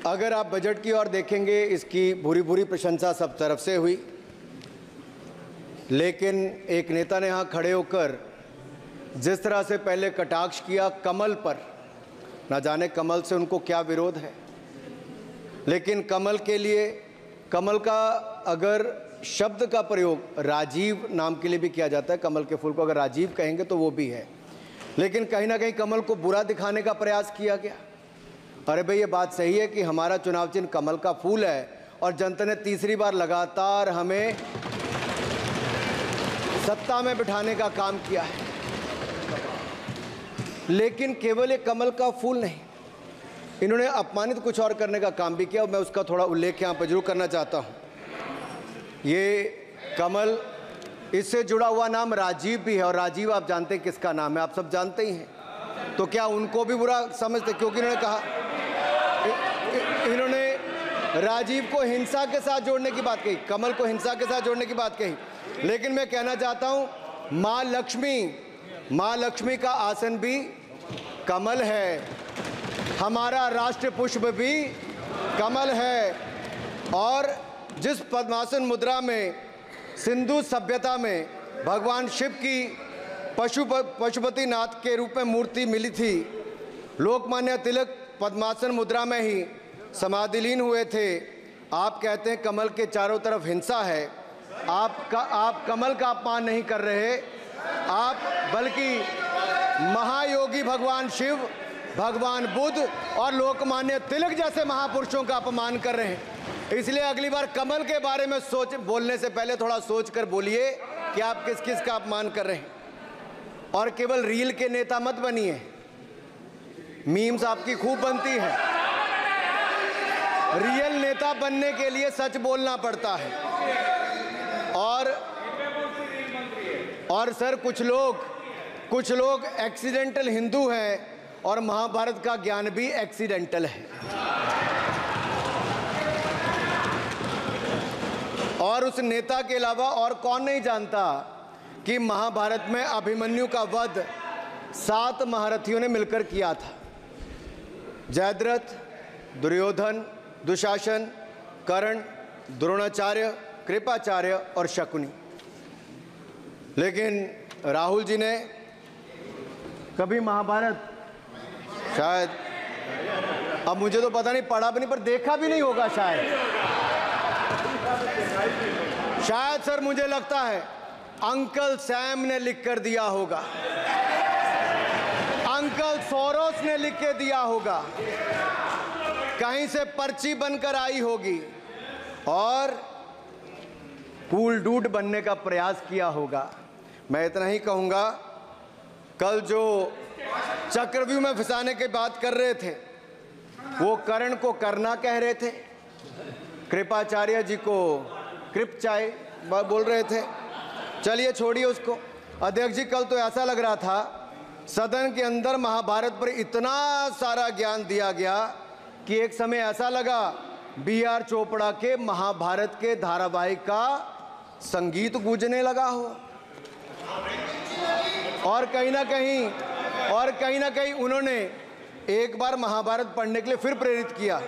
अगर आप बजट की ओर देखेंगे, इसकी भूरी भूरी प्रशंसा सब तरफ से हुई, लेकिन एक नेता ने यहाँ खड़े होकर जिस तरह से पहले कटाक्ष किया कमल पर, ना जाने कमल से उनको क्या विरोध है, लेकिन कमल के लिए, कमल का अगर शब्द का प्रयोग राजीव नाम के लिए भी किया जाता है, कमल के फूल को अगर राजीव कहेंगे तो वो भी है, लेकिन कहीं ना कहीं कमल को बुरा दिखाने का प्रयास किया गया। अरे भाई, ये बात सही है कि हमारा चुनाव चिन्ह कमल का फूल है और जनता ने तीसरी बार लगातार हमें सत्ता में बिठाने का काम किया है, लेकिन केवल ये कमल का फूल नहीं, इन्होंने अपमानित कुछ और करने का काम भी किया और मैं उसका थोड़ा उल्लेख यहाँ पर जरूर करना चाहता हूँ। ये कमल, इससे जुड़ा हुआ नाम राजीव भी है और राजीव आप जानते हैं किसका नाम है, आप सब जानते ही हैं, तो क्या उनको भी बुरा समझते? क्योंकि इन्होंने कहा, इन्होंने राजीव को हिंसा के साथ जोड़ने की बात कही, कमल को हिंसा के साथ जोड़ने की बात कही, लेकिन मैं कहना चाहता हूं मां लक्ष्मी का आसन भी कमल है, हमारा राष्ट्र पुष्प भी कमल है, और जिस पद्मासन मुद्रा में सिंधु सभ्यता में भगवान शिव की पशुपति नाथ के रूप में मूर्ति मिली थी, लोकमान्य तिलक पद्मासन मुद्रा में ही समाधिलीन हुए थे। आप कहते हैं कमल के चारों तरफ हिंसा है, आप कमल का अपमान नहीं कर रहे, आप बल्कि महायोगी भगवान शिव, भगवान बुद्ध और लोकमान्य तिलक जैसे महापुरुषों का अपमान कर रहे हैं। इसलिए अगली बार कमल के बारे में बोलने से पहले थोड़ा सोच कर बोलिए कि आप किस किस का अपमान कर रहे हैं। और केवल रील के नेता मत बनिए, मीम्स आपकी खूब बनती है, रियल नेता बनने के लिए सच बोलना पड़ता है। और सर, कुछ लोग एक्सीडेंटल हिंदू हैं और महाभारत का ज्ञान भी एक्सीडेंटल है। और उस नेता के अलावा और कौन नहीं जानता कि महाभारत में अभिमन्यु का वध 7 महारथियों ने मिलकर किया था, जयद्रथ, दुर्योधन, दुशासन, कर्ण, द्रोणाचार्य, कृपाचार्य और शकुनी। लेकिन राहुल जी ने कभी महाभारत, शायद, अब मुझे तो पता नहीं, पढ़ा भी नहीं, पर देखा भी नहीं होगा शायद सर, मुझे लगता है अंकल सैम ने लिख कर दिया होगा, अंकल सोरोस ने लिख के दिया होगा, कहीं से पर्ची बनकर आई होगी और कूल डूड बनने का प्रयास किया होगा। मैं इतना ही कहूंगा, कल जो चक्रव्यूह में फंसाने की बात कर रहे थे, वो कर्ण को करना कह रहे थे, कृपाचार्य जी को कृपचाय बोल रहे थे। चलिए छोड़िए उसको। अध्यक्ष जी, कल तो ऐसा लग रहा था सदन के अंदर महाभारत पर इतना सारा ज्ञान दिया गया कि एक समय ऐसा लगा BR चोपड़ा के महाभारत के धारावाहिक का संगीत गूंजने लगा हो। और कहीं ना कहीं उन्होंने एक बार महाभारत पढ़ने के लिए फिर प्रेरित किया।